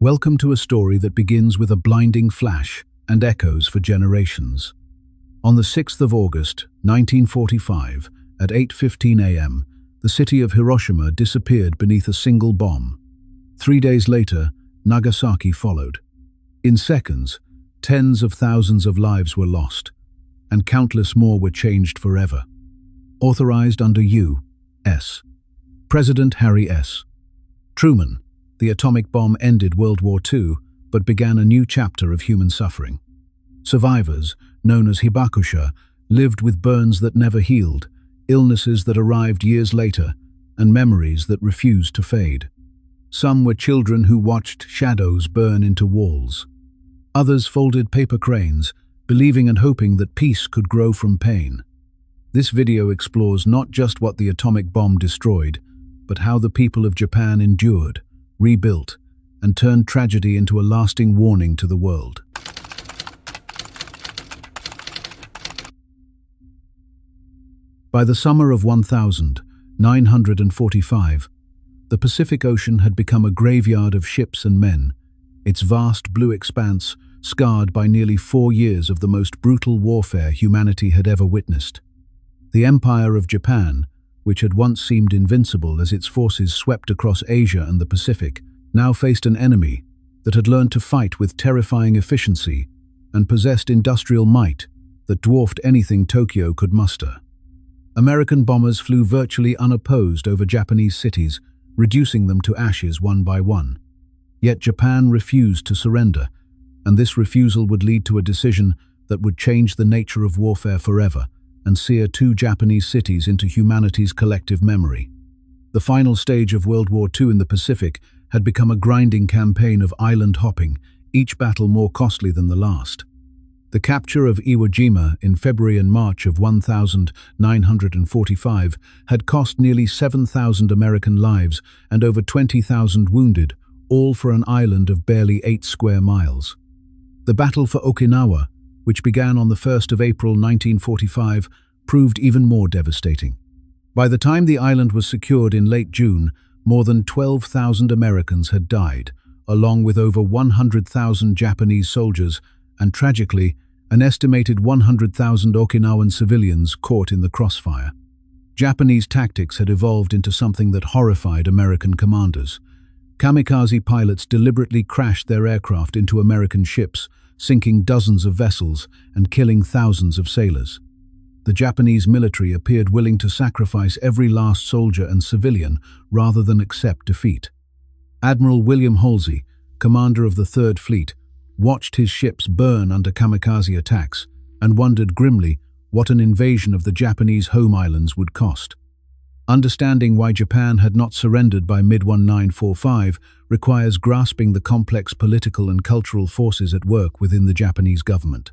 Welcome to a story that begins with a blinding flash and echoes for generations. On the 6th of August, 1945, at 8:15 a.m., the city of Hiroshima disappeared beneath a single bomb. 3 days later, Nagasaki followed. In seconds, tens of thousands of lives were lost, and countless more were changed forever. Authorized under U.S. President Harry S. Truman, the atomic bomb ended World War II, but began a new chapter of human suffering. Survivors, known as hibakusha, lived with burns that never healed, illnesses that arrived years later, and memories that refused to fade. Some were children who watched shadows burn into walls. Others folded paper cranes, believing and hoping that peace could grow from pain. This video explores not just what the atomic bomb destroyed, but how the people of Japan endured, rebuilt, and turned tragedy into a lasting warning to the world. By the summer of 1945, the Pacific Ocean had become a graveyard of ships and men, its vast blue expanse scarred by nearly 4 years of the most brutal warfare humanity had ever witnessed. The Empire of Japan, which had once seemed invincible as its forces swept across Asia and the Pacific, now faced an enemy that had learned to fight with terrifying efficiency and possessed industrial might that dwarfed anything Tokyo could muster. American bombers flew virtually unopposed over Japanese cities, reducing them to ashes one by one. Yet Japan refused to surrender, and this refusal would lead to a decision that would change the nature of warfare forever and sear 2 Japanese cities into humanity's collective memory. The final stage of World War II in the Pacific had become a grinding campaign of island hopping, each battle more costly than the last. The capture of Iwo Jima in February and March of 1945 had cost nearly 7,000 American lives and over 20,000 wounded, all for an island of barely 8 square miles. The battle for Okinawa, which began on the 1st of April 1945, proved even more devastating. By the time the island was secured in late June, more than 12,000 Americans had died, along with over 100,000 Japanese soldiers, and tragically, an estimated 100,000 Okinawan civilians caught in the crossfire. Japanese tactics had evolved into something that horrified American commanders. Kamikaze pilots deliberately crashed their aircraft into American ships, sinking dozens of vessels and killing thousands of sailors. The Japanese military appeared willing to sacrifice every last soldier and civilian rather than accept defeat. Admiral William Halsey, commander of the Third Fleet, watched his ships burn under kamikaze attacks and wondered grimly what an invasion of the Japanese home islands would cost. Understanding why Japan had not surrendered by mid-1945 requires grasping the complex political and cultural forces at work within the Japanese government.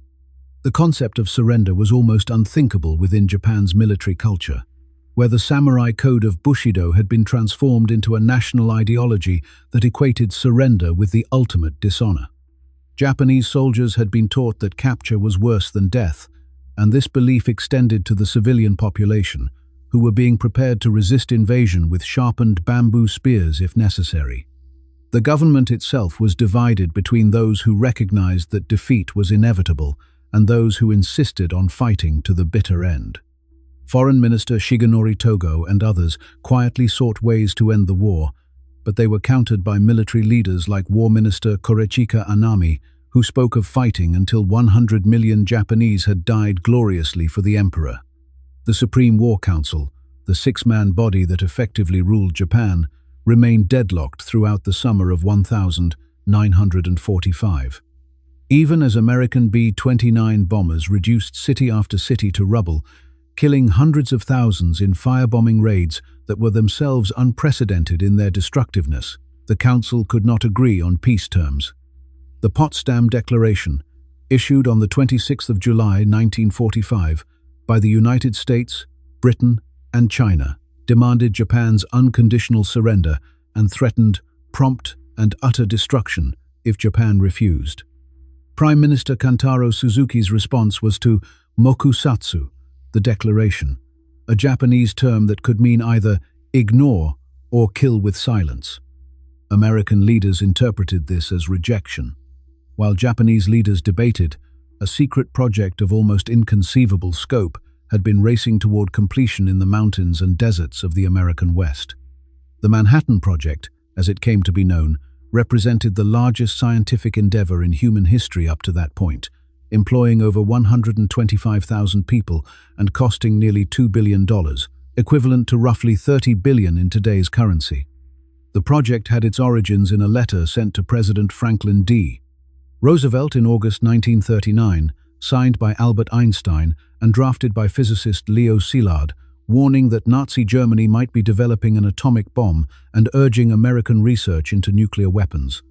The concept of surrender was almost unthinkable within Japan's military culture, where the samurai code of Bushido had been transformed into a national ideology that equated surrender with the ultimate dishonor. Japanese soldiers had been taught that capture was worse than death, and this belief extended to the civilian population, who were being prepared to resist invasion with sharpened bamboo spears if necessary. The government itself was divided between those who recognized that defeat was inevitable and those who insisted on fighting to the bitter end. Foreign Minister Shigenori Togo and others quietly sought ways to end the war, but they were countered by military leaders like War Minister Korechika Anami, who spoke of fighting until 100 million Japanese had died gloriously for the emperor. The Supreme War Council, the 6-man body that effectively ruled Japan, remained deadlocked throughout the summer of 1945. Even as American B-29 bombers reduced city after city to rubble, killing hundreds of thousands in firebombing raids that were themselves unprecedented in their destructiveness, the Council could not agree on peace terms. The Potsdam Declaration, issued on the 26th of July 1945, by the United States, Britain, and China, demanded Japan's unconditional surrender and threatened prompt and utter destruction if Japan refused. Prime Minister Kantaro Suzuki's response was to mokusatsu, the declaration, a Japanese term that could mean either ignore or kill with silence. American leaders interpreted this as rejection. While Japanese leaders debated, a secret project of almost inconceivable scope had been racing toward completion in the mountains and deserts of the American West. The Manhattan Project, as it came to be known, represented the largest scientific endeavor in human history up to that point, employing over 125,000 people and costing nearly $2 billion, equivalent to roughly $30 billion in today's currency. The project had its origins in a letter sent to President Franklin D. Roosevelt in August 1939, signed by Albert Einstein and drafted by physicist Leo Szilard, warning that Nazi Germany might be developing an atomic bomb and urging American research into nuclear weapons.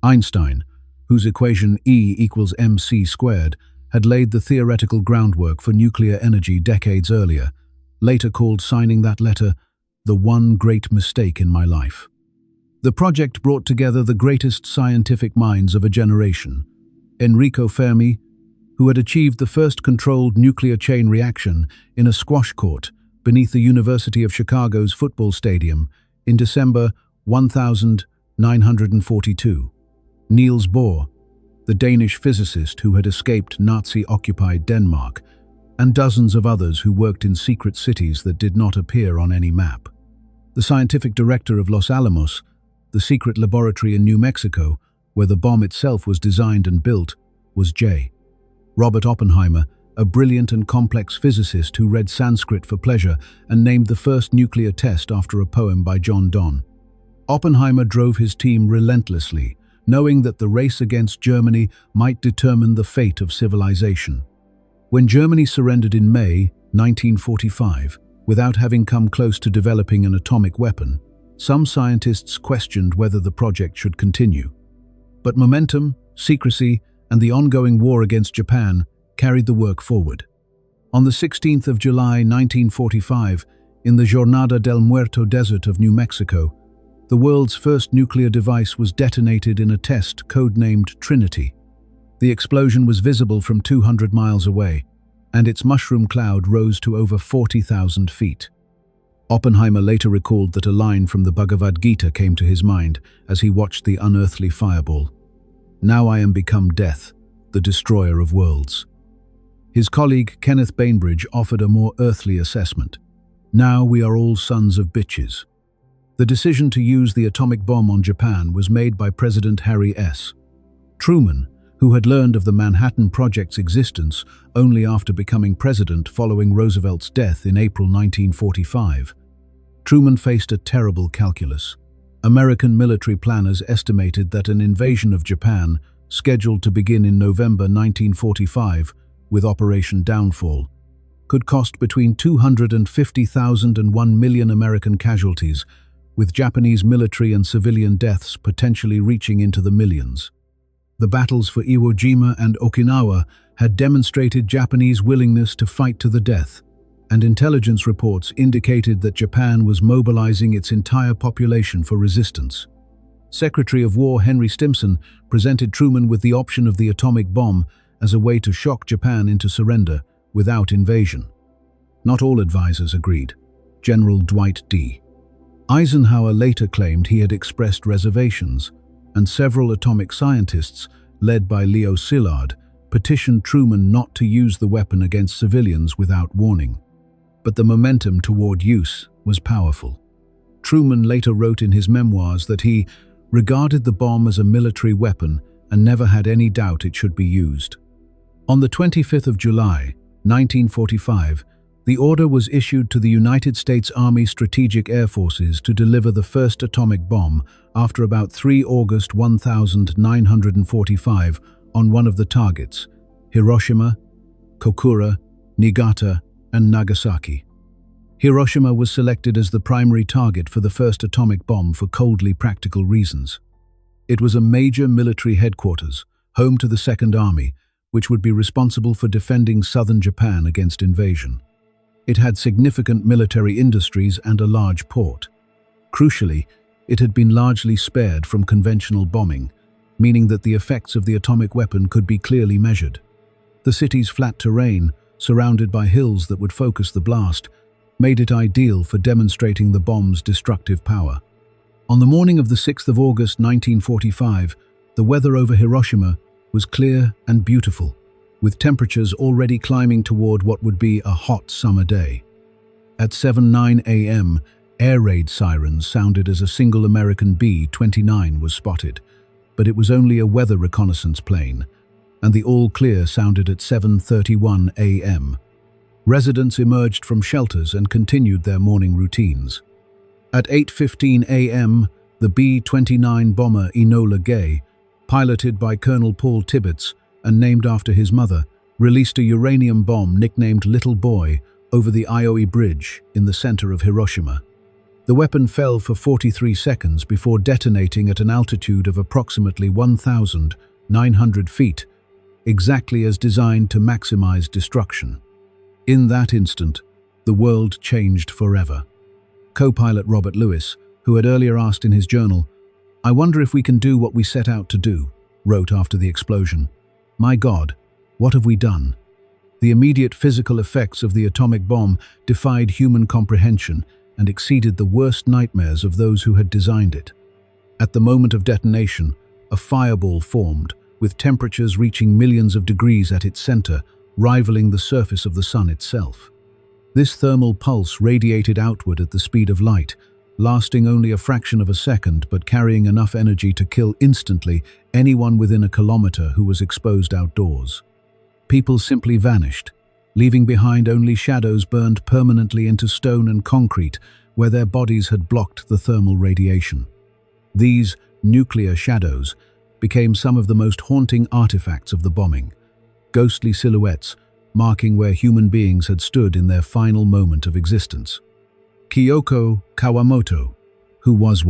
Einstein, whose equation E equals mc squared, had laid the theoretical groundwork for nuclear energy decades earlier, later called signing that letter the one great mistake in my life. The project brought together the greatest scientific minds of a generation. Enrico Fermi, who had achieved the first controlled nuclear chain reaction in a squash court beneath the University of Chicago's football stadium in December 1942. Niels Bohr, the Danish physicist who had escaped Nazi-occupied Denmark, and dozens of others who worked in secret cities that did not appear on any map. The scientific director of Los Alamos, the secret laboratory in New Mexico, where the bomb itself was designed and built, was J. Robert Oppenheimer, a brilliant and complex physicist who read Sanskrit for pleasure and named the first nuclear test after a poem by John Donne. Oppenheimer drove his team relentlessly, knowing that the race against Germany might determine the fate of civilization. When Germany surrendered in May 1945, without having come close to developing an atomic weapon, some scientists questioned whether the project should continue. But momentum, secrecy, and the ongoing war against Japan carried the work forward. On the 16th of July 1945, in the Jornada del Muerto desert of New Mexico, the world's first nuclear device was detonated in a test codenamed Trinity. The explosion was visible from 200 miles away, and its mushroom cloud rose to over 40,000 feet. Oppenheimer later recalled that a line from the Bhagavad Gita came to his mind as he watched the unearthly fireball. "Now I am become death, the destroyer of worlds." His colleague Kenneth Bainbridge offered a more earthly assessment. "Now we are all sons of bitches." The decision to use the atomic bomb on Japan was made by President Harry S. Truman, who had learned of the Manhattan Project's existence only after becoming president following Roosevelt's death in April 1945. Truman faced a terrible calculus. American military planners estimated that an invasion of Japan, scheduled to begin in November 1945 with Operation Downfall, could cost between 250,000 and 1 million American casualties, with Japanese military and civilian deaths potentially reaching into the millions. The battles for Iwo Jima and Okinawa had demonstrated Japanese willingness to fight to the death, and intelligence reports indicated that Japan was mobilizing its entire population for resistance. Secretary of War Henry Stimson presented Truman with the option of the atomic bomb as a way to shock Japan into surrender without invasion. Not all advisors agreed. General Dwight D. Eisenhower later claimed he had expressed reservations, and several atomic scientists, led by Leo Szilard, petitioned Truman not to use the weapon against civilians without warning. But the momentum toward use was powerful. Truman later wrote in his memoirs that he regarded the bomb as a military weapon and never had any doubt it should be used. On the 25th of July, 1945, the order was issued to the United States Army Strategic Air Forces to deliver the first atomic bomb after about 3 August 1945 on one of the targets, Hiroshima, Kokura, Niigata, and Nagasaki. Hiroshima was selected as the primary target for the first atomic bomb for coldly practical reasons. It was a major military headquarters, home to the Second Army, which would be responsible for defending southern Japan against invasion. It had significant military industries and a large port. Crucially, it had been largely spared from conventional bombing, meaning that the effects of the atomic weapon could be clearly measured. The city's flat terrain, surrounded by hills that would focus the blast, made it ideal for demonstrating the bomb's destructive power. On the morning of the 6th of August 1945, the weather over Hiroshima was clear and beautiful, with temperatures already climbing toward what would be a hot summer day. At 7:09 a.m., air raid sirens sounded as a single American B-29 was spotted, but it was only a weather reconnaissance plane, and the all-clear sounded at 7:31 a.m. Residents emerged from shelters and continued their morning routines. At 8:15 a.m., the B-29 bomber Enola Gay, piloted by Colonel Paul Tibbets and named after his mother, released a uranium bomb nicknamed Little Boy over the Ioi Bridge in the center of Hiroshima. The weapon fell for 43 seconds before detonating at an altitude of approximately 1,900 feet, exactly as designed to maximize destruction. In that instant, the world changed forever. Co-pilot Robert Lewis, who had earlier asked in his journal, "I wonder if we can do what we set out to do," wrote after the explosion. "My God, what have we done?" The immediate physical effects of the atomic bomb defied human comprehension and exceeded the worst nightmares of those who had designed it. At the moment of detonation, a fireball formed, with temperatures reaching millions of degrees at its center, rivaling the surface of the sun itself. This thermal pulse radiated outward at the speed of light, lasting only a fraction of a second but carrying enough energy to kill instantly anyone within a kilometer who was exposed outdoors. People simply vanished, leaving behind only shadows burned permanently into stone and concrete where their bodies had blocked the thermal radiation. These nuclear shadows became some of the most haunting artifacts of the bombing, ghostly silhouettes marking where human beings had stood in their final moment of existence. Kyoko Kawamoto, who was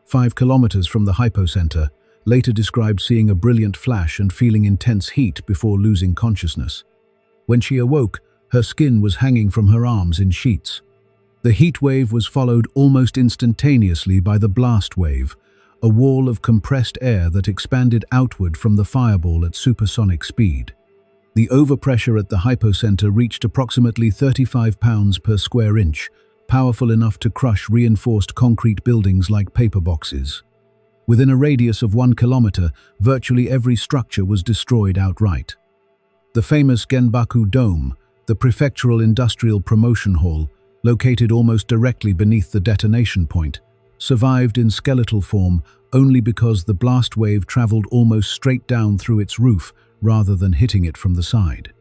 5 kilometers from the hypocenter, later described seeing a brilliant flash and feeling intense heat before losing consciousness. When she awoke, her skin was hanging from her arms in sheets. The heat wave was followed almost instantaneously by the blast wave, a wall of compressed air that expanded outward from the fireball at supersonic speed. The overpressure at the hypocenter reached approximately 35 pounds per square inch, powerful enough to crush reinforced concrete buildings like paper boxes. Within a radius of 1 kilometer, virtually every structure was destroyed outright. The famous Genbaku Dome, the prefectural industrial promotion hall, located almost directly beneath the detonation point, survived in skeletal form only because the blast wave traveled almost straight down through its roof rather than hitting it from the side.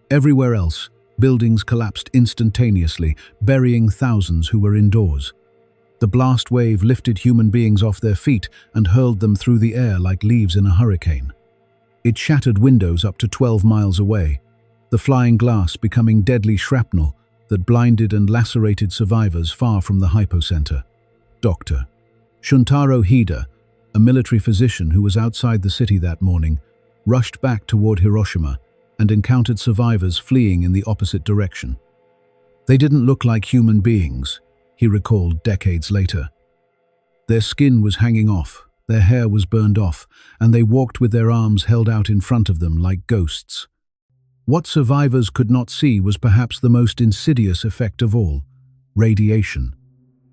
Everywhere else, buildings collapsed instantaneously, burying thousands who were indoors. The blast wave lifted human beings off their feet and hurled them through the air like leaves in a hurricane. It shattered windows up to 12 miles away, the flying glass becoming deadly shrapnel that blinded and lacerated survivors far from the hypocenter. Dr. Shuntaro Hida, a military physician who was outside the city that morning, rushed back toward Hiroshima and encountered survivors fleeing in the opposite direction. They didn't look like human beings, he recalled decades later. Their skin was hanging off, their hair was burned off, and they walked with their arms held out in front of them like ghosts. What survivors could not see was perhaps the most insidious effect of all: radiation.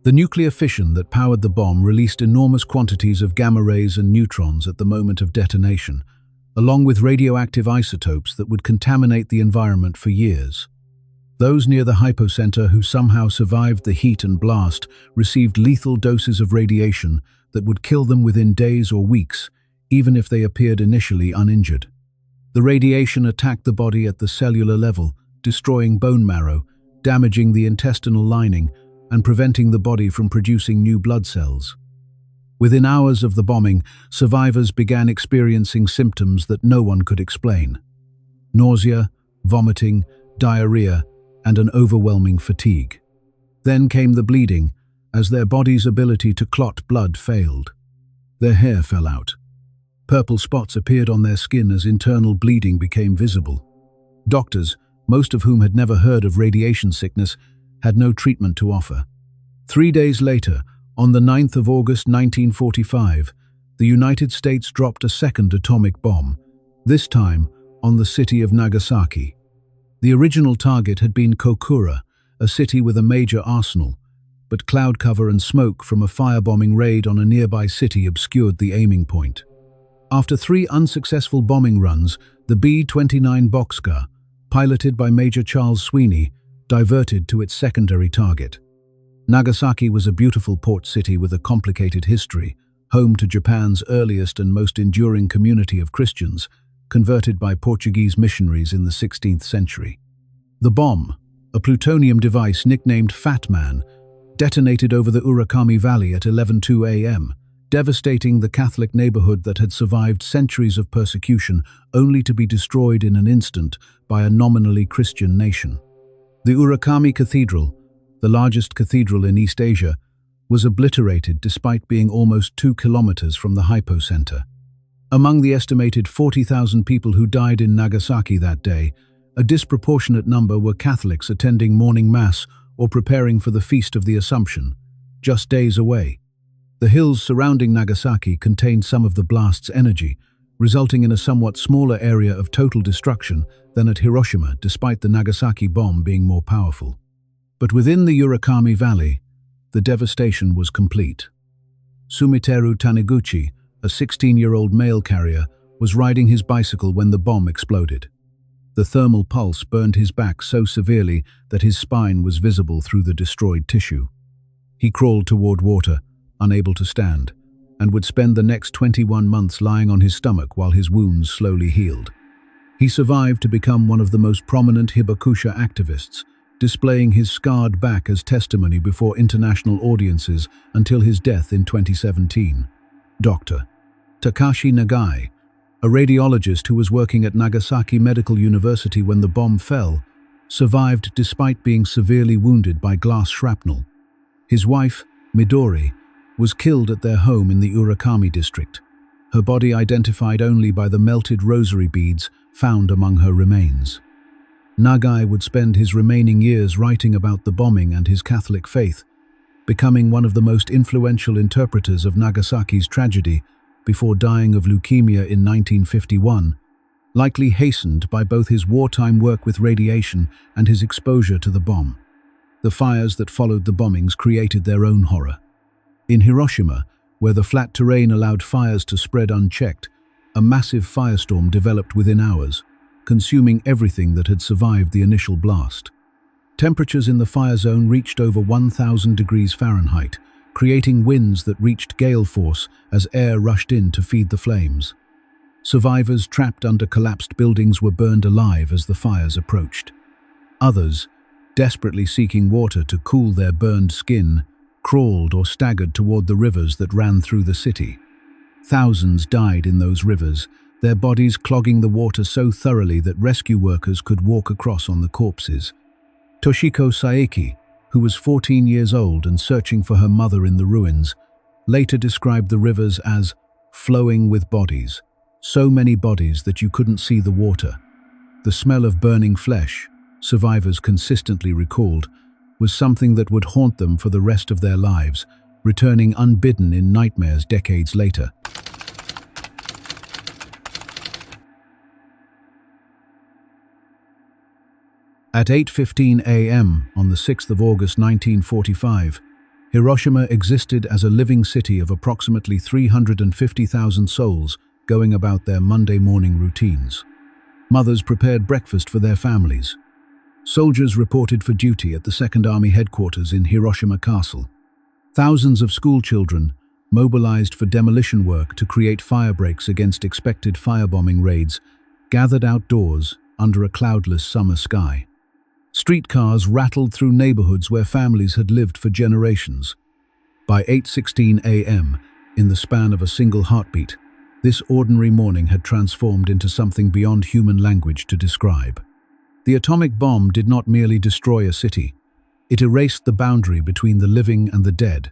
The nuclear fission that powered the bomb released enormous quantities of gamma rays and neutrons at the moment of detonation, along with radioactive isotopes that would contaminate the environment for years. Those near the hypocenter who somehow survived the heat and blast received lethal doses of radiation that would kill them within days or weeks, even if they appeared initially uninjured. The radiation attacked the body at the cellular level, destroying bone marrow, damaging the intestinal lining, and preventing the body from producing new blood cells. Within hours of the bombing, survivors began experiencing symptoms that no one could explain: nausea, vomiting, diarrhea, and an overwhelming fatigue. Then came the bleeding, as their body's ability to clot blood failed. Their hair fell out. Purple spots appeared on their skin as internal bleeding became visible. Doctors, most of whom had never heard of radiation sickness, had no treatment to offer. 3 days later, on the 9th of August 1945, the United States dropped a second atomic bomb, this time on the city of Nagasaki. The original target had been Kokura, a city with a major arsenal. but cloud cover and smoke from a firebombing raid on a nearby city obscured the aiming point. After 3 unsuccessful bombing runs, the B-29 Boxcar, piloted by Major Charles Sweeney, diverted to its secondary target. Nagasaki was a beautiful port city with a complicated history, home to Japan's earliest and most enduring community of Christians, converted by Portuguese missionaries in the 16th century. The bomb, a plutonium device nicknamed Fat Man, detonated over the Urakami Valley at 11:02 a.m., devastating the Catholic neighborhood that had survived centuries of persecution only to be destroyed in an instant by a nominally Christian nation. The Urakami Cathedral, the largest cathedral in East Asia, was obliterated despite being almost 2 kilometers from the hypocenter. Among the estimated 40,000 people who died in Nagasaki that day, a disproportionate number were Catholics attending morning mass or preparing for the Feast of the Assumption, just days away. The hills surrounding Nagasaki contained some of the blast's energy, resulting in a somewhat smaller area of total destruction than at Hiroshima, despite the Nagasaki bomb being more powerful. But within the Urakami Valley, the devastation was complete. Sumiteru Taniguchi, a 16-year-old mail carrier, was riding his bicycle when the bomb exploded. The thermal pulse burned his back so severely that his spine was visible through the destroyed tissue. He crawled toward water, unable to stand, and would spend the next 21 months lying on his stomach while his wounds slowly healed. He survived to become one of the most prominent Hibakusha activists, displaying his scarred back as testimony before international audiences until his death in 2017. Dr. Takashi Nagai, a radiologist who was working at Nagasaki Medical University when the bomb fell, survived despite being severely wounded by glass shrapnel. His wife, Midori, was killed at their home in the Urakami district, her body identified only by the melted rosary beads found among her remains. Nagai would spend his remaining years writing about the bombing and his Catholic faith, becoming one of the most influential interpreters of Nagasaki's tragedy before dying of leukemia in 1951, likely hastened by both his wartime work with radiation and his exposure to the bomb. The fires that followed the bombings created their own horror. In Hiroshima, where the flat terrain allowed fires to spread unchecked, a massive firestorm developed within hours, consuming everything that had survived the initial blast. Temperatures in the fire zone reached over 1,000 degrees Fahrenheit, creating winds that reached gale force as air rushed in to feed the flames. Survivors trapped under collapsed buildings were burned alive as the fires approached. Others, desperately seeking water to cool their burned skin, crawled or staggered toward the rivers that ran through the city. Thousands died in those rivers, their bodies clogging the water so thoroughly that rescue workers could walk across on the corpses. Toshiko Saeki, who was 14 years old and searching for her mother in the ruins, later described the rivers as flowing with bodies, so many bodies that you couldn't see the water. The smell of burning flesh, survivors consistently recalled, was something that would haunt them for the rest of their lives, returning unbidden in nightmares decades later. At 8:15 a.m. on the 6th of August 1945, Hiroshima existed as a living city of approximately 350,000 souls going about their Monday morning routines. Mothers prepared breakfast for their families. Soldiers reported for duty at the Second Army headquarters in Hiroshima Castle. Thousands of schoolchildren, mobilized for demolition work to create firebreaks against expected firebombing raids, gathered outdoors under a cloudless summer sky. Streetcars rattled through neighborhoods where families had lived for generations. By 8:16 a.m., in the span of a single heartbeat, this ordinary morning had transformed into something beyond human language to describe. The atomic bomb did not merely destroy a city. It erased the boundary between the living and the dead,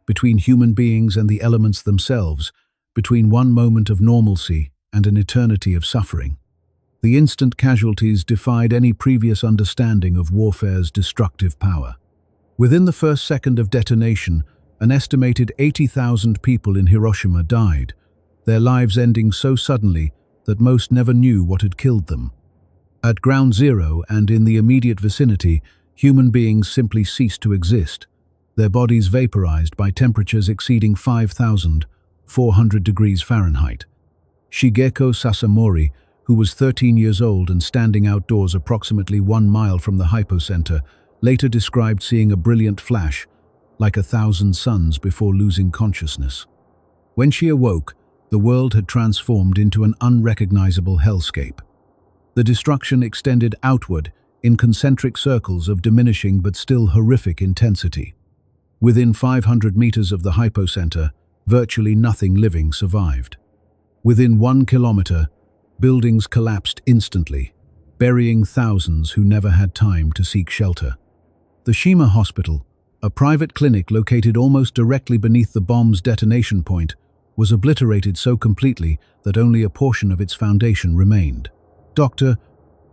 between human beings and the elements themselves, between one moment of normalcy and an eternity of suffering. The instant casualties defied any previous understanding of warfare's destructive power. Within the first second of detonation, an estimated 80,000 people in Hiroshima died, their lives ending so suddenly that most never knew what had killed them. At ground zero and in the immediate vicinity, human beings simply ceased to exist. their bodies vaporized by temperatures exceeding 5,400 degrees Fahrenheit. Shigeko Sasamori, who was 13 years old and standing outdoors approximately 1 mile from the hypocenter, later described seeing a brilliant flash, like 1,000 suns before losing consciousness. When she awoke, the world had transformed into an unrecognizable hellscape. The destruction extended outward in concentric circles of diminishing but still horrific intensity. Within 500 meters of the hypocenter, virtually nothing living survived. Within 1 kilometer, buildings collapsed instantly, burying thousands who never had time to seek shelter. The Shima Hospital, a private clinic located almost directly beneath the bomb's detonation point, was obliterated so completely that only a portion of its foundation remained. Dr.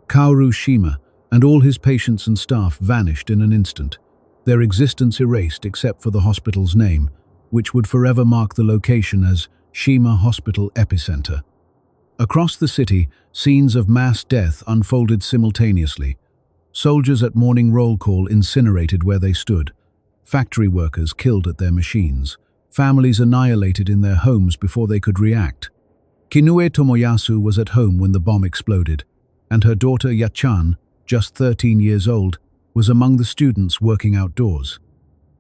Kaoru Shima and all his patients and staff vanished in an instant, their existence erased except for the hospital's name, which would forever mark the location as Shima Hospital Epicenter. Across the city, scenes of mass death unfolded simultaneously. Soldiers at morning roll call incinerated where they stood, factory workers killed at their machines, families annihilated in their homes before they could react. Kinue Tomoyasu was at home when the bomb exploded, and her daughter Yachan, just 13 years old, was among the students working outdoors.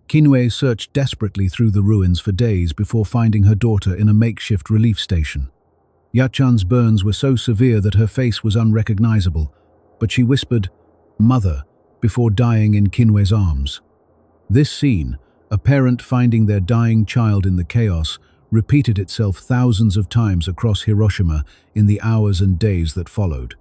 Kinue searched desperately through the ruins for days before finding her daughter in a makeshift relief station. Yachan's burns were so severe that her face was unrecognizable, but she whispered, "Mother," before dying in Kinue's arms. This scene, a parent finding their dying child in the chaos, repeated itself thousands of times across Hiroshima in the hours and days that followed.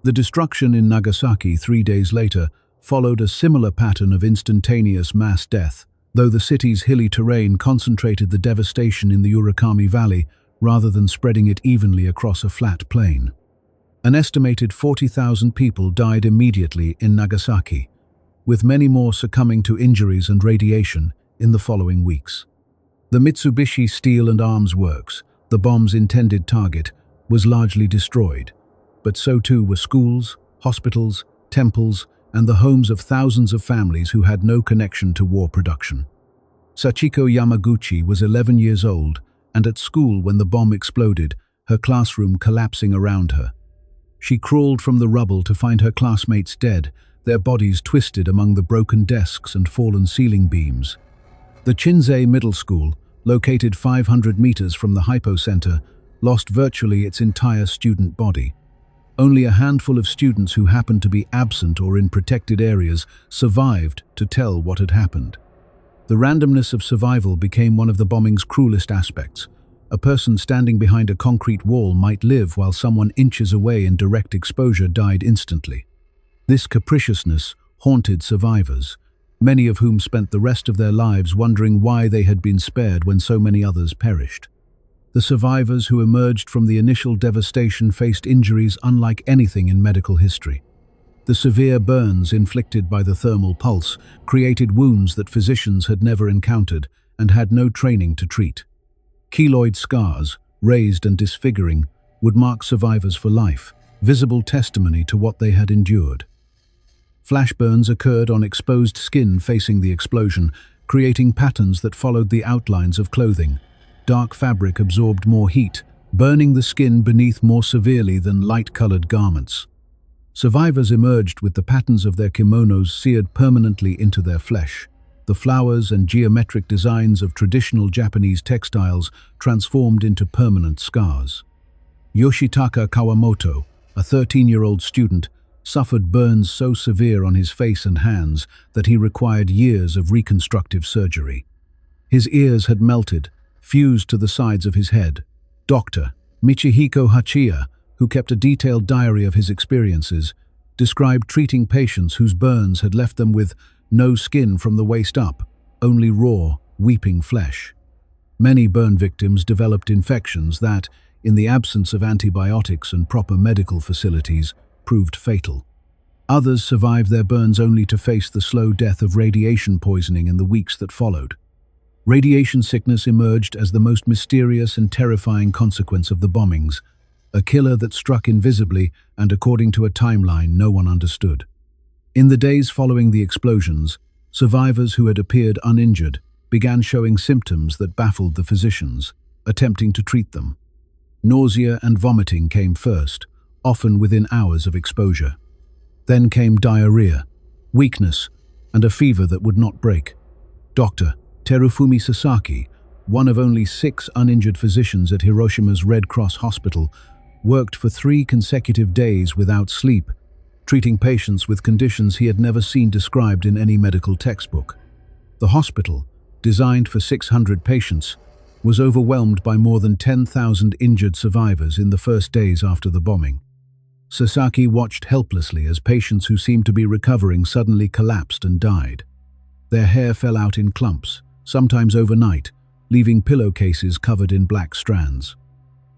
The destruction in Nagasaki 3 days later followed a similar pattern of instantaneous mass death, though the city's hilly terrain concentrated the devastation in the Urakami Valley rather than spreading it evenly across a flat plain. An estimated 40,000 people died immediately in Nagasaki, with many more succumbing to injuries and radiation in the following weeks. The Mitsubishi Steel and Arms Works, the bomb's intended target, was largely destroyed, but so too were schools, hospitals, temples, and the homes of thousands of families who had no connection to war production. Sachiko Yamaguchi was 11 years old and at school when the bomb exploded, her classroom collapsing around her. She crawled from the rubble to find her classmates dead, their bodies twisted among the broken desks and fallen ceiling beams. The Chinsei Middle School, located 500 meters from the hypocenter, lost virtually its entire student body. Only a handful of students who happened to be absent or in protected areas survived to tell what had happened. The randomness of survival became one of the bombing's cruelest aspects. A person standing behind a concrete wall might live while someone inches away in direct exposure died instantly. This capriciousness haunted survivors, many of whom spent the rest of their lives wondering why they had been spared when so many others perished. The survivors who emerged from the initial devastation faced injuries unlike anything in medical history. The severe burns inflicted by the thermal pulse created wounds that physicians had never encountered and had no training to treat. Keloid scars, raised and disfiguring, would mark survivors for life, visible testimony to what they had endured. Flash burns occurred on exposed skin facing the explosion, creating patterns that followed the outlines of clothing. Dark fabric absorbed more heat, burning the skin beneath more severely than light-colored garments. Survivors emerged with the patterns of their kimonos seared permanently into their flesh. The flowers and geometric designs of traditional Japanese textiles transformed into permanent scars. Yoshitaka Kawamoto, a 13-year-old student, suffered burns so severe on his face and hands that he required years of reconstructive surgery. His ears had melted, fused to the sides of his head. Dr. Michihiko Hachiya, who kept a detailed diary of his experiences, described treating patients whose burns had left them with no skin from the waist up, only raw, weeping flesh. Many burn victims developed infections that, in the absence of antibiotics and proper medical facilities, proved fatal. Others survived their burns only to face the slow death of radiation poisoning in the weeks that followed. Radiation sickness emerged as the most mysterious and terrifying consequence of the bombings, a killer that struck invisibly and according to a timeline no one understood. In the days following the explosions, Survivors who had appeared uninjured began showing symptoms that baffled the physicians, attempting to treat them. Nausea and vomiting came first, often within hours of exposure. Then came diarrhea, weakness, and a fever that would not break. Dr. Terufumi Sasaki, one of only 6 uninjured physicians at Hiroshima's Red Cross Hospital, worked for 3 consecutive days without sleep, treating patients with conditions he had never seen described in any medical textbook. The hospital, designed for 600 patients, was overwhelmed by more than 10,000 injured survivors in the first days after the bombing. Sasaki watched helplessly as patients who seemed to be recovering suddenly collapsed and died. Their hair fell out in clumps, sometimes overnight, leaving pillowcases covered in black strands.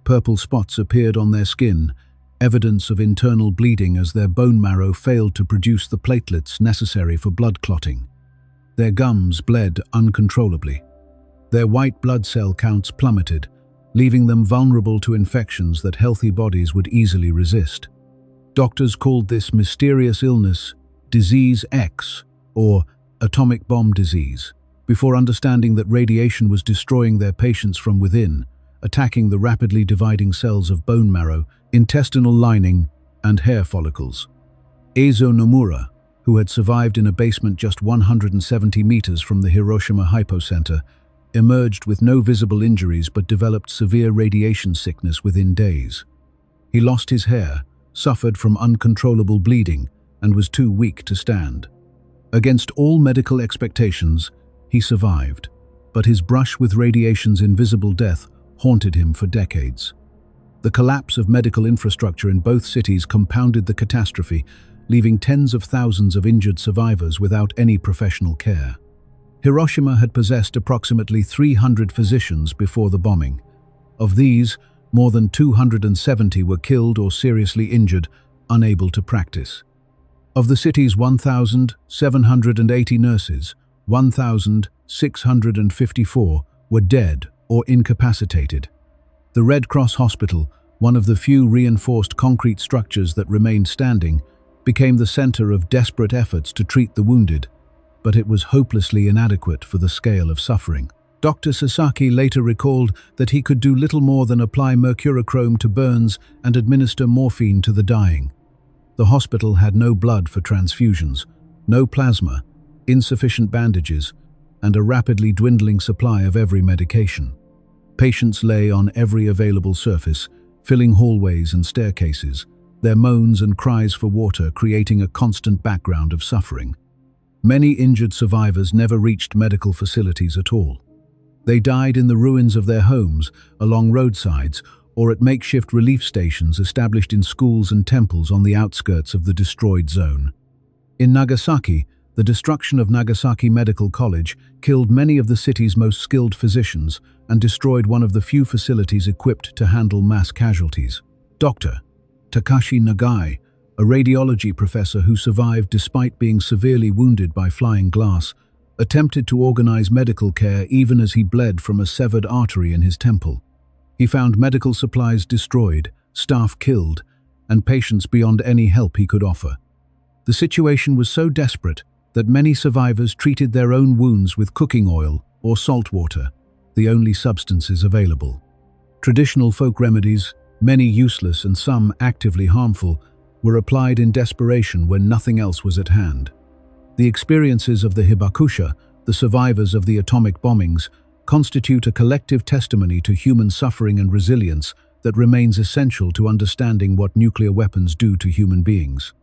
Purple spots appeared on their skin, evidence of internal bleeding as their bone marrow failed to produce the platelets necessary for blood clotting. Their gums bled uncontrollably. Their white blood cell counts plummeted, leaving them vulnerable to infections that healthy bodies would easily resist. Doctors called this mysterious illness Disease X, or atomic bomb disease, before understanding that radiation was destroying their patients from within, attacking the rapidly dividing cells of bone marrow, intestinal lining, and hair follicles. Eizo Nomura, who had survived in a basement just 170 meters from the Hiroshima hypocenter, emerged with no visible injuries but developed severe radiation sickness within days. He lost his hair, suffered from uncontrollable bleeding, and was too weak to stand. Against all medical expectations, he survived, but his brush with radiation's invisible death haunted him for decades. The collapse of medical infrastructure in both cities compounded the catastrophe, leaving tens of thousands of injured survivors without any professional care. Hiroshima had possessed approximately 300 physicians before the bombing. Of these, more than 270 were killed or seriously injured, unable to practice. Of the city's 1,780 nurses, 1,654 were dead or incapacitated. The Red Cross Hospital, one of the few reinforced concrete structures that remained standing, became the center of desperate efforts to treat the wounded, but it was hopelessly inadequate for the scale of suffering. Dr. Sasaki later recalled that he could do little more than apply mercurochrome to burns and administer morphine to the dying. The hospital had no blood for transfusions, no plasma, insufficient bandages, and a rapidly dwindling supply of every medication. Patients lay on every available surface, filling hallways and staircases, their moans and cries for water creating a constant background of suffering. Many injured survivors never reached medical facilities at all. They died in the ruins of their homes, along roadsides, or at makeshift relief stations established in schools and temples on the outskirts of the destroyed zone. In Nagasaki, the destruction of Nagasaki Medical College killed many of the city's most skilled physicians and destroyed one of the few facilities equipped to handle mass casualties. Dr. Takashi Nagai, a radiology professor who survived despite being severely wounded by flying glass, attempted to organize medical care even as he bled from a severed artery in his temple. He found medical supplies destroyed, staff killed, and patients beyond any help he could offer. The situation was so desperate that many survivors treated their own wounds with cooking oil or salt water, the only substances available. Traditional folk remedies, many useless and some actively harmful, were applied in desperation when nothing else was at hand. The experiences of the Hibakusha, the survivors of the atomic bombings, constitute a collective testimony to human suffering and resilience that remains essential to understanding what nuclear weapons do to human beings.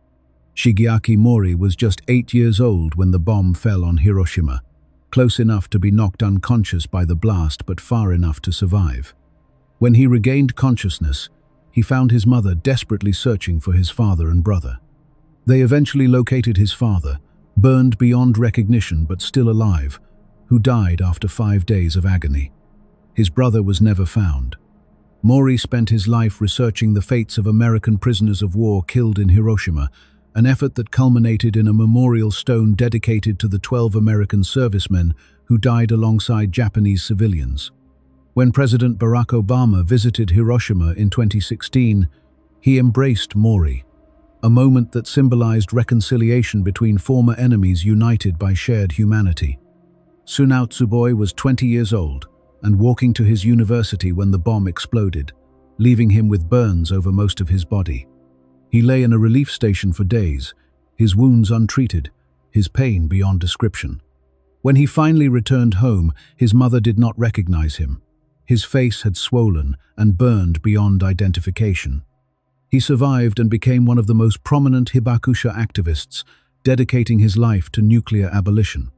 Shigeaki Mori was just 8 years old when the bomb fell on Hiroshima, close enough to be knocked unconscious by the blast but far enough to survive. When he regained consciousness, he found his mother desperately searching for his father and brother. They eventually located his father, burned beyond recognition but still alive, who died after 5 days of agony. His brother was never found. Mori spent his life researching the fates of American prisoners of war killed in Hiroshima, an effort that culminated in a memorial stone dedicated to the 12 American servicemen who died alongside Japanese civilians. When President Barack Obama visited Hiroshima in 2016, he embraced Mori. a moment that symbolized reconciliation between former enemies united by shared humanity. Sunao Tsuboi was 20 years old and walking to his university when the bomb exploded, leaving him with burns over most of his body. He lay in a relief station for days, his wounds untreated, his pain beyond description. When he finally returned home, his mother did not recognize him. His face had swollen and burned beyond identification. He survived and became one of the most prominent hibakusha activists, dedicating his life to nuclear abolition.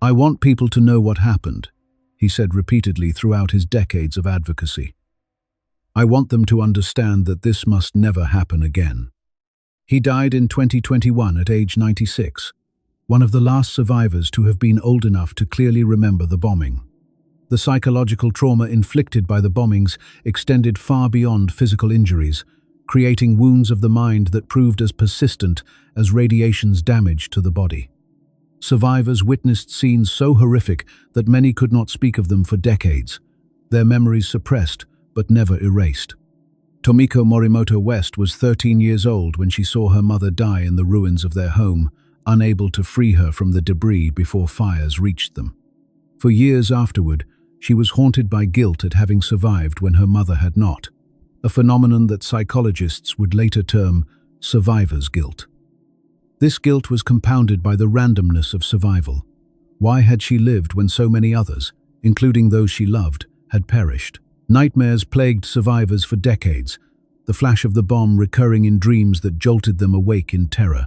"I want people to know what happened," he said repeatedly throughout his decades of advocacy. "I want them to understand that this must never happen again." He died in 2021 at age 96, one of the last survivors to have been old enough to clearly remember the bombing. The psychological trauma inflicted by the bombings extended far beyond physical injuries, creating wounds of the mind that proved as persistent as radiation's damage to the body. Survivors witnessed scenes so horrific that many could not speak of them for decades, their memories suppressed but never erased. Tomiko Morimoto West was 13 years old when she saw her mother die in the ruins of their home, unable to free her from the debris before fires reached them. For years afterward, she was haunted by guilt at having survived when her mother had not, a phenomenon that psychologists would later term survivor's guilt. This guilt was compounded by the randomness of survival. Why had she lived when so many others, including those she loved, had perished? Nightmares plagued survivors for decades, the flash of the bomb recurring in dreams that jolted them awake in terror.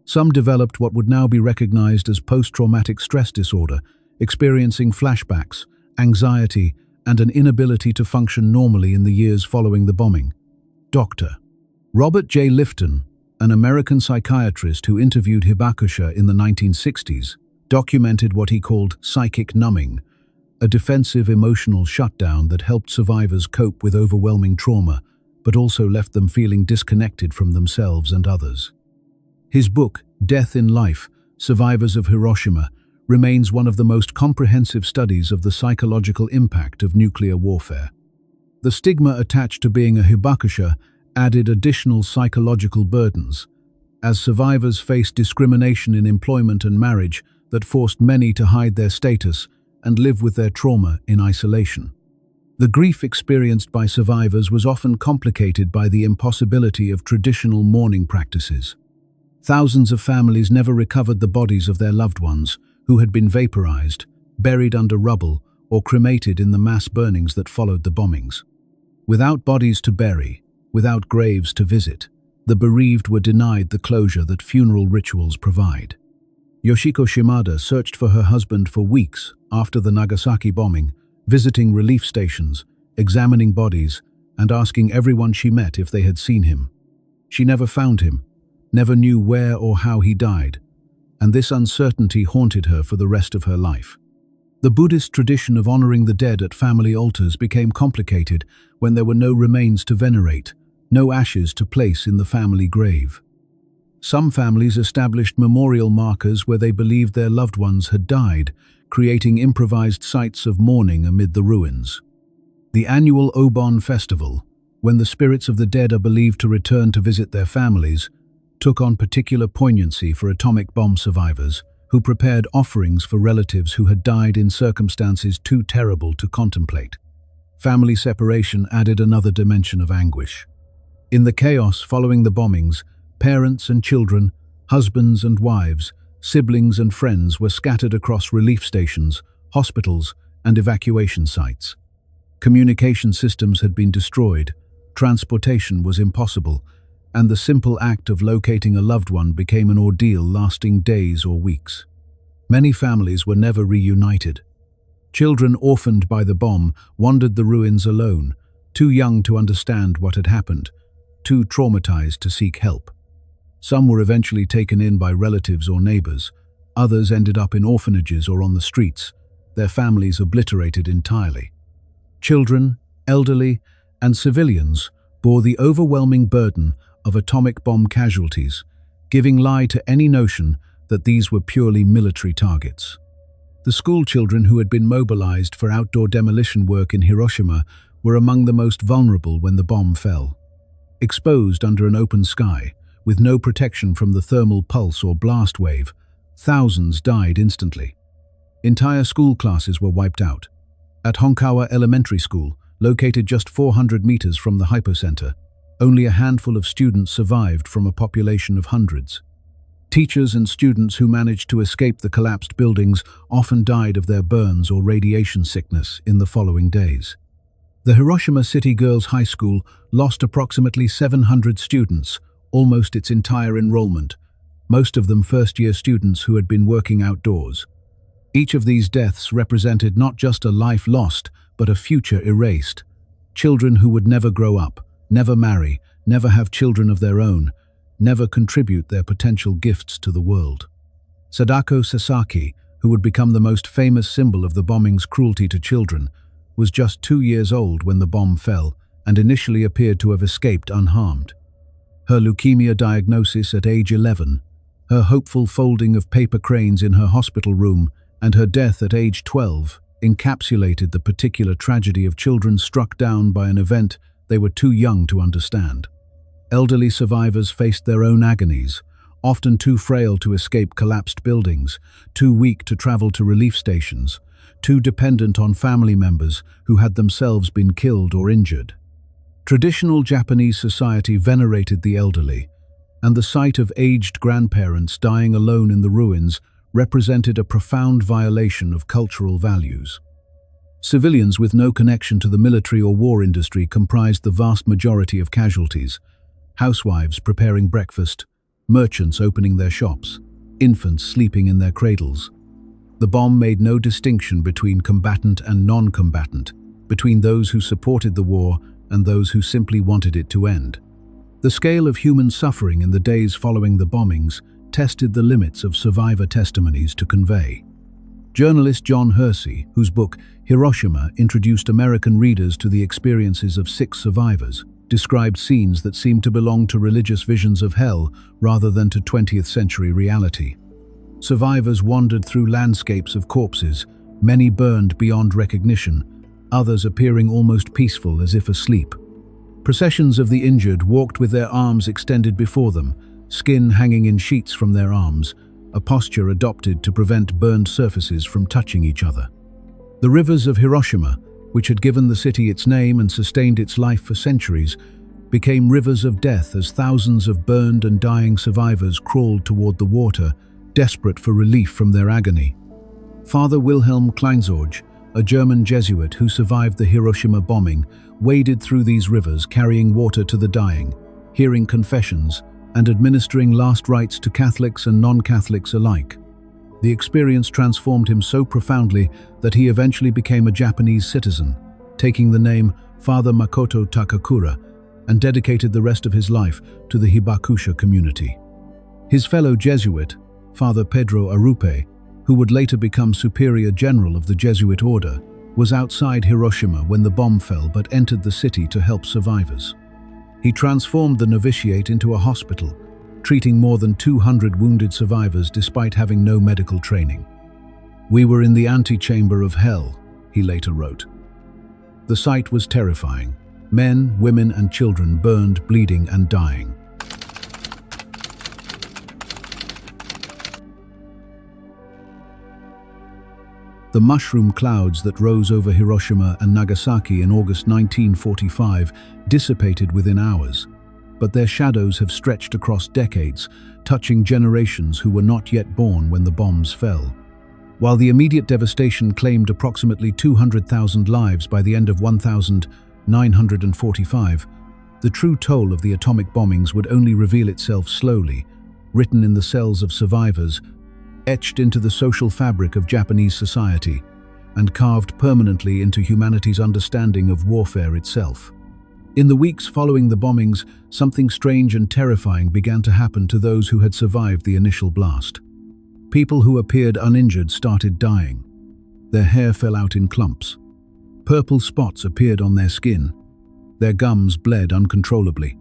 Some developed what would now be recognized as post-traumatic stress disorder, experiencing flashbacks, anxiety, and an inability to function normally in the years following the bombing. Dr. Robert J. Lifton, an American psychiatrist who interviewed hibakusha in the 1960s, documented what he called psychic numbing, a defensive emotional shutdown that helped survivors cope with overwhelming trauma, but also left them feeling disconnected from themselves and others. His book, Death in Life: Survivors of Hiroshima, remains one of the most comprehensive studies of the psychological impact of nuclear warfare. The stigma attached to being a hibakusha added additional psychological burdens, as survivors faced discrimination in employment and marriage that forced many to hide their status and live with their trauma in isolation. The grief experienced by survivors was often complicated by the impossibility of traditional mourning practices. Thousands of families never recovered the bodies of their loved ones, who had been vaporized, buried under rubble, or cremated in the mass burnings that followed the bombings. Without bodies to bury, without graves to visit, the bereaved were denied the closure that funeral rituals provide. Yoshiko Shimada searched for her husband for weeks after the Nagasaki bombing, visiting relief stations, examining bodies, and asking everyone she met if they had seen him. She never found him, never knew where or how he died, and this uncertainty haunted her for the rest of her life. The Buddhist tradition of honoring the dead at family altars became complicated when there were no remains to venerate, no ashes to place in the family grave. Some families established memorial markers where they believed their loved ones had died, creating improvised sites of mourning amid the ruins. The annual Obon festival, when the spirits of the dead are believed to return to visit their families, took on particular poignancy for atomic bomb survivors, who prepared offerings for relatives who had died in circumstances too terrible to contemplate. Family separation added another dimension of anguish. In the chaos following the bombings, parents and children, husbands and wives, siblings and friends were scattered across relief stations, hospitals, and evacuation sites. Communication systems had been destroyed, transportation was impossible, and the simple act of locating a loved one became an ordeal lasting days or weeks. Many families were never reunited. Children orphaned by the bomb wandered the ruins alone, too young to understand what had happened, too traumatized to seek help. Some were eventually taken in by relatives or neighbors. Others ended up in orphanages or on the streets, their families obliterated entirely. Children, elderly, and civilians bore the overwhelming burden of atomic bomb casualties, giving lie to any notion that these were purely military targets. The school children who had been mobilized for outdoor demolition work in Hiroshima were among the most vulnerable when the bomb fell. Exposed under an open sky, with no protection from the thermal pulse or blast wave. Thousands died instantly. Entire school classes were wiped out. At Honkawa Elementary School, located just 400 meters from the hypocenter, only a handful of students survived from a population of hundreds. Teachers and students who managed to escape the collapsed buildings often died of their burns or radiation sickness in the following days. The Hiroshima City Girls High School lost approximately 700 students, almost its entire enrollment, most of them first-year students who had been working outdoors. Each of these deaths represented not just a life lost, but a future erased. Children who would never grow up, never marry, never have children of their own, never contribute their potential gifts to the world. Sadako Sasaki, who would become the most famous symbol of the bombing's cruelty to children, was just 2 years old when the bomb fell and initially appeared to have escaped unharmed. Her leukemia diagnosis at age 11, her hopeful folding of paper cranes in her hospital room, and her death at age 12 encapsulated the particular tragedy of children struck down by an event they were too young to understand. Elderly survivors faced their own agonies, often too frail to escape collapsed buildings, too weak to travel to relief stations, too dependent on family members who had themselves been killed or injured. Traditional Japanese society venerated the elderly, and the sight of aged grandparents dying alone in the ruins represented a profound violation of cultural values. Civilians with no connection to the military or war industry comprised the vast majority of casualties. Housewives preparing breakfast, merchants opening their shops, infants sleeping in their cradles. The bomb made no distinction between combatant and non-combatant, between those who supported the war and those who simply wanted it to end. The scale of human suffering in the days following the bombings tested the limits of survivor testimonies to convey. Journalist John Hersey, whose book Hiroshima introduced American readers to the experiences of 6 survivors, described scenes that seemed to belong to religious visions of hell rather than to 20th century reality. Survivors wandered through landscapes of corpses, many burned beyond recognition, others appearing almost peaceful as if asleep. Processions of the injured walked with their arms extended before them, skin hanging in sheets from their arms, a posture adopted to prevent burned surfaces from touching each other. The rivers of Hiroshima, which had given the city its name and sustained its life for centuries, became rivers of death as thousands of burned and dying survivors crawled toward the water, desperate for relief from their agony. Father Wilhelm Kleinsorge, a German Jesuit who survived the Hiroshima bombing, waded through these rivers carrying water to the dying, hearing confessions, and administering last rites to Catholics and non-Catholics alike. The experience transformed him so profoundly that he eventually became a Japanese citizen, taking the name Father Makoto Takakura, and dedicated the rest of his life to the Hibakusha community. His fellow Jesuit, Father Pedro Arupe, who would later become Superior General of the Jesuit Order, was outside Hiroshima when the bomb fell but entered the city to help survivors. He transformed the novitiate into a hospital, treating more than 200 wounded survivors despite having no medical training. "We were in the antechamber of hell," he later wrote. The sight was terrifying. Men, women, and children burned, bleeding, and dying. The mushroom clouds that rose over Hiroshima and Nagasaki in August 1945 dissipated within hours, but their shadows have stretched across decades, touching generations who were not yet born when the bombs fell. While the immediate devastation claimed approximately 200,000 lives by the end of 1945, the true toll of the atomic bombings would only reveal itself slowly, written in the cells of survivors, etched into the social fabric of Japanese society, and carved permanently into humanity's understanding of warfare itself. In the weeks following the bombings, something strange and terrifying began to happen to those who had survived the initial blast. People who appeared uninjured started dying. Their hair fell out in clumps. Purple spots appeared on their skin. Their gums bled uncontrollably.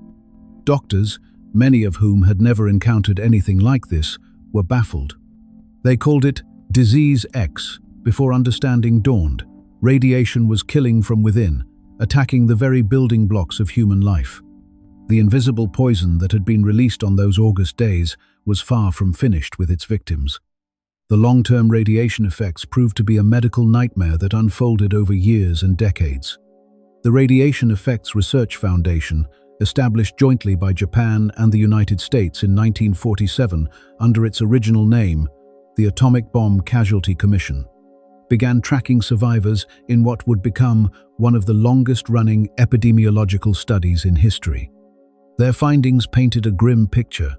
Doctors, many of whom had never encountered anything like this, were baffled. They called it Disease X before understanding dawned. Radiation was killing from within, attacking the very building blocks of human life. The invisible poison that had been released on those August days was far from finished with its victims. The long-term radiation effects proved to be a medical nightmare that unfolded over years and decades. The Radiation Effects Research Foundation, established jointly by Japan and the United States in 1947 under its original name, the Atomic Bomb Casualty Commission, began tracking survivors in what would become one of the longest-running epidemiological studies in history. Their findings painted a grim picture.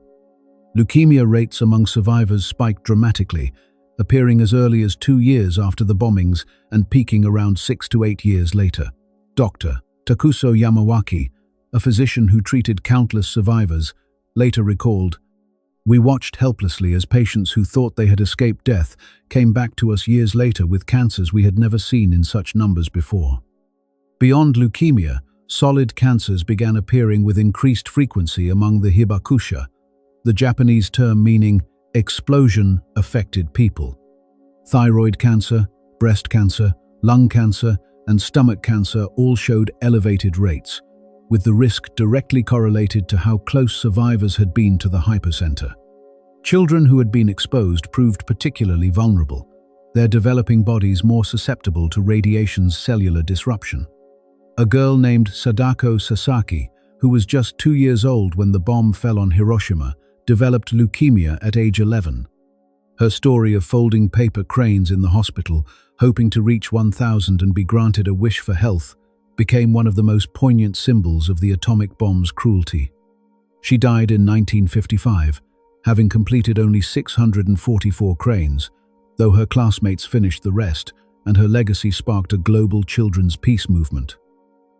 Leukemia rates among survivors spiked dramatically, appearing as early as 2 years after the bombings and peaking around 6 to 8 years later. Dr. Takuso Yamawaki, a physician who treated countless survivors, later recalled, "We watched helplessly as patients who thought they had escaped death came back to us years later with cancers we had never seen in such numbers before." Beyond leukemia, solid cancers began appearing with increased frequency among the hibakusha, the Japanese term meaning explosion-affected people. Thyroid cancer, breast cancer, lung cancer, and stomach cancer all showed elevated rates, with the risk directly correlated to how close survivors had been to the hypocenter. Children who had been exposed proved particularly vulnerable, their developing bodies more susceptible to radiation's cellular disruption. A girl named Sadako Sasaki, who was just 2 years old when the bomb fell on Hiroshima, developed leukemia at age 11. Her story of folding paper cranes in the hospital, hoping to reach 1,000 and be granted a wish for health, became one of the most poignant symbols of the atomic bomb's cruelty. She died in 1955, having completed only 644 cranes, though her classmates finished the rest, and her legacy sparked a global children's peace movement.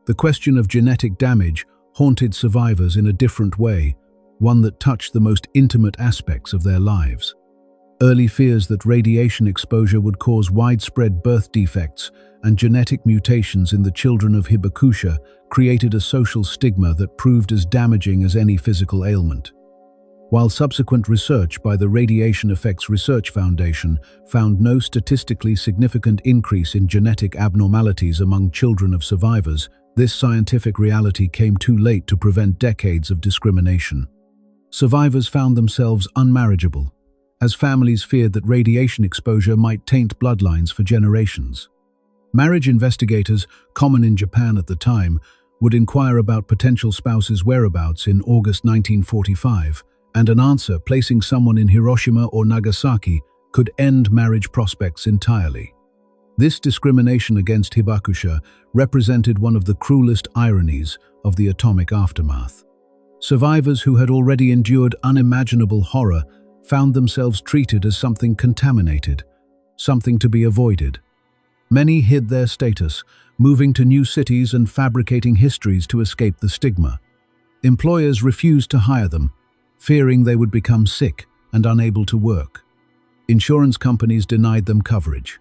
The question of genetic damage haunted survivors in a different way, one that touched the most intimate aspects of their lives. Early fears that radiation exposure would cause widespread birth defects and genetic mutations in the children of hibakusha created a social stigma that proved as damaging as any physical ailment. While subsequent research by the Radiation Effects Research Foundation found no statistically significant increase in genetic abnormalities among children of survivors, this scientific reality came too late to prevent decades of discrimination. Survivors found themselves unmarriageable, as families feared that radiation exposure might taint bloodlines for generations. Marriage investigators, common in Japan at the time, would inquire about potential spouses' whereabouts in August 1945, and an answer placing someone in Hiroshima or Nagasaki could end marriage prospects entirely. This discrimination against hibakusha represented one of the cruelest ironies of the atomic aftermath. Survivors who had already endured unimaginable horror found themselves treated as something contaminated, something to be avoided. Many hid their status, moving to new cities and fabricating histories to escape the stigma. Employers refused to hire them, fearing they would become sick and unable to work. Insurance companies denied them coverage.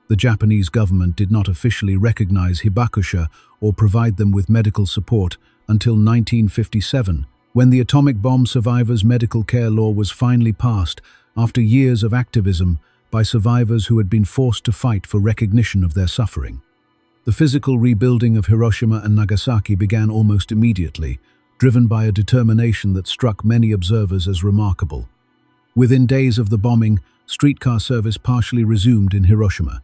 The Japanese government did not officially recognize hibakusha or provide them with medical support until 1957, when the atomic bomb survivors' medical care law was finally passed after years of activism by survivors who had been forced to fight for recognition of their suffering. The physical rebuilding of Hiroshima and Nagasaki began almost immediately, driven by a determination that struck many observers as remarkable. Within days of the bombing, streetcar service partially resumed in Hiroshima.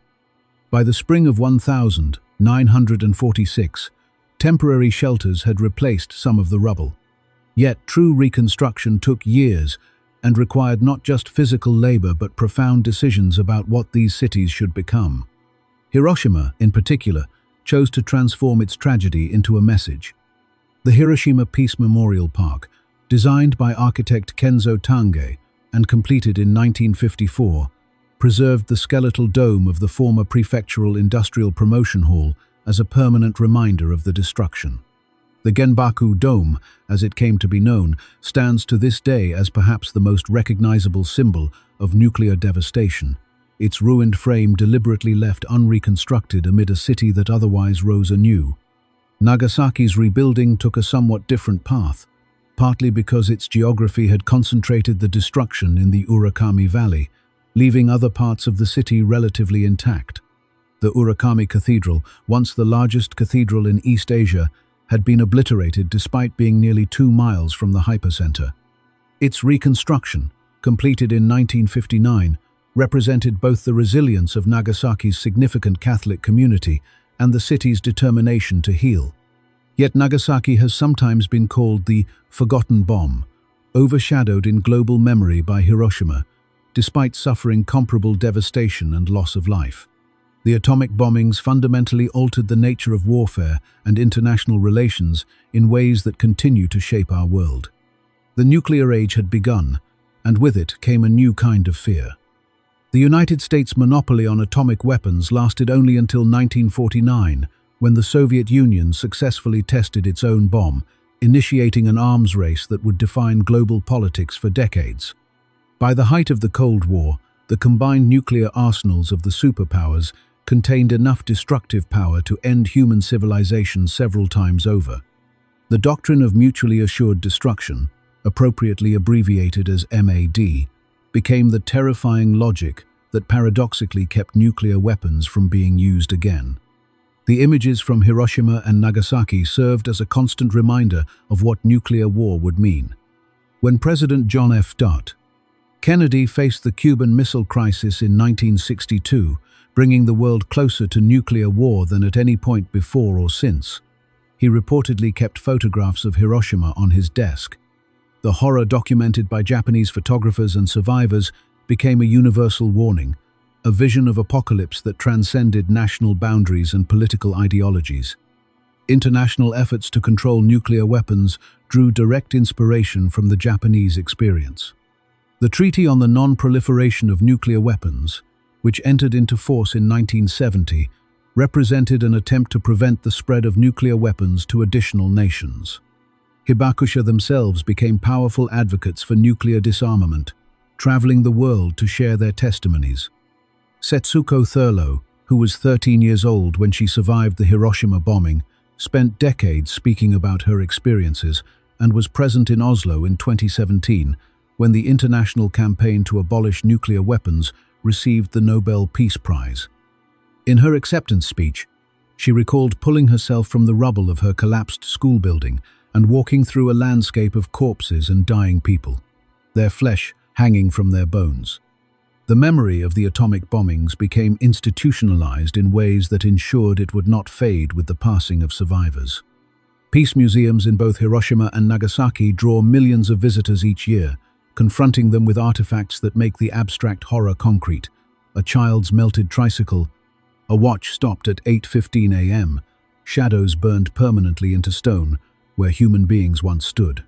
By the spring of 1946, temporary shelters had replaced some of the rubble. Yet true reconstruction took years and required not just physical labor but profound decisions about what these cities should become. Hiroshima, in particular, chose to transform its tragedy into a message. The Hiroshima Peace Memorial Park, designed by architect Kenzo Tange and completed in 1954, preserved the skeletal dome of the former prefectural industrial promotion hall as a permanent reminder of the destruction. The Genbaku Dome, as it came to be known, stands to this day as perhaps the most recognizable symbol of nuclear devastation, its ruined frame deliberately left unreconstructed amid a city that otherwise rose anew. Nagasaki's rebuilding took a somewhat different path, partly because its geography had concentrated the destruction in the Urakami Valley, leaving other parts of the city relatively intact. The Urakami Cathedral, once the largest cathedral in East Asia, had been obliterated despite being nearly 2 miles from the hypercenter. Its reconstruction, completed in 1959, represented both the resilience of Nagasaki's significant Catholic community and the city's determination to heal. Yet Nagasaki has sometimes been called the forgotten bomb, overshadowed in global memory by Hiroshima, despite suffering comparable devastation and loss of life. The atomic bombings fundamentally altered the nature of warfare and international relations in ways that continue to shape our world. The nuclear age had begun, and with it came a new kind of fear. The United States' monopoly on atomic weapons lasted only until 1949, when the Soviet Union successfully tested its own bomb, initiating an arms race that would define global politics for decades. By the height of the Cold War, the combined nuclear arsenals of the superpowers contained enough destructive power to end human civilization several times over. The doctrine of mutually assured destruction, appropriately abbreviated as MAD, became the terrifying logic that paradoxically kept nuclear weapons from being used again. The images from Hiroshima and Nagasaki served as a constant reminder of what nuclear war would mean. When President John F. Kennedy faced the Cuban Missile Crisis in 1962, bringing the world closer to nuclear war than at any point before or since, he reportedly kept photographs of Hiroshima on his desk. The horror documented by Japanese photographers and survivors became a universal warning, a vision of apocalypse that transcended national boundaries and political ideologies. International efforts to control nuclear weapons drew direct inspiration from the Japanese experience. The Treaty on the Non-Proliferation of Nuclear Weapons, which entered into force in 1970, represented an attempt to prevent the spread of nuclear weapons to additional nations. Hibakusha themselves became powerful advocates for nuclear disarmament, traveling the world to share their testimonies. Setsuko Thurlow, who was 13 years old when she survived the Hiroshima bombing, spent decades speaking about her experiences and was present in Oslo in 2017 when the international campaign to abolish nuclear weapons received the Nobel Peace Prize. In her acceptance speech, she recalled pulling herself from the rubble of her collapsed school building and walking through a landscape of corpses and dying people, their flesh hanging from their bones. The memory of the atomic bombings became institutionalized in ways that ensured it would not fade with the passing of survivors. Peace museums in both Hiroshima and Nagasaki draw millions of visitors each year, confronting them with artifacts that make the abstract horror concrete: a child's melted tricycle, a watch stopped at 8:15 a.m., shadows burned permanently into stone where human beings once stood.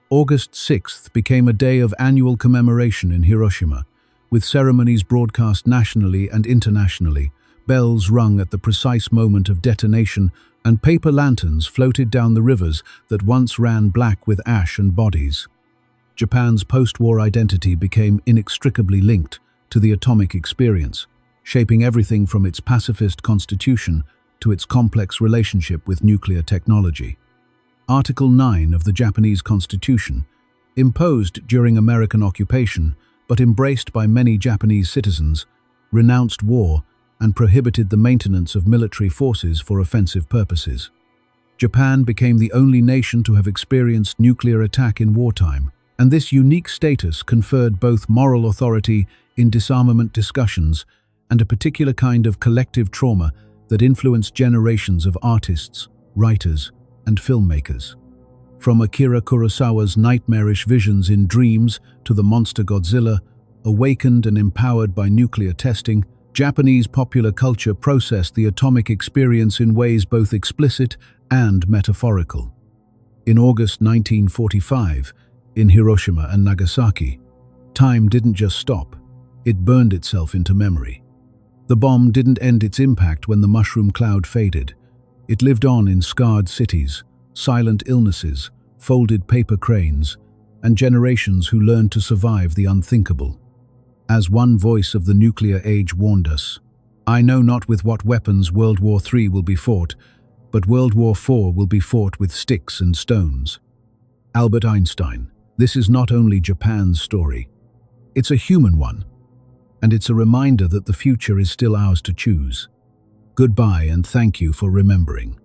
August 6th became a day of annual commemoration in Hiroshima, with ceremonies broadcast nationally and internationally, bells rung at the precise moment of detonation, and paper lanterns floated down the rivers that once ran black with ash and bodies. Japan's post-war identity became inextricably linked to the atomic experience, shaping everything from its pacifist constitution to its complex relationship with nuclear technology. Article 9 of the Japanese Constitution, imposed during American occupation but embraced by many Japanese citizens, renounced war and prohibited the maintenance of military forces for offensive purposes. Japan became the only nation to have experienced nuclear attack in wartime, and this unique status conferred both moral authority in disarmament discussions and a particular kind of collective trauma that influenced generations of artists, writers, and filmmakers. From Akira Kurosawa's nightmarish visions in Dreams to the monster Godzilla, awakened and empowered by nuclear testing, Japanese popular culture processed the atomic experience in ways both explicit and metaphorical. In August 1945, in Hiroshima and Nagasaki, time didn't just stop, it burned itself into memory. The bomb didn't end its impact when the mushroom cloud faded. It lived on in scarred cities, silent illnesses, folded paper cranes, and generations who learned to survive the unthinkable. As one voice of the nuclear age warned us, "I know not with what weapons World War III will be fought, but World War IV will be fought with sticks and stones." Albert Einstein. This is not only Japan's story, it's a human one, and it's a reminder that the future is still ours to choose. Goodbye and thank you for remembering.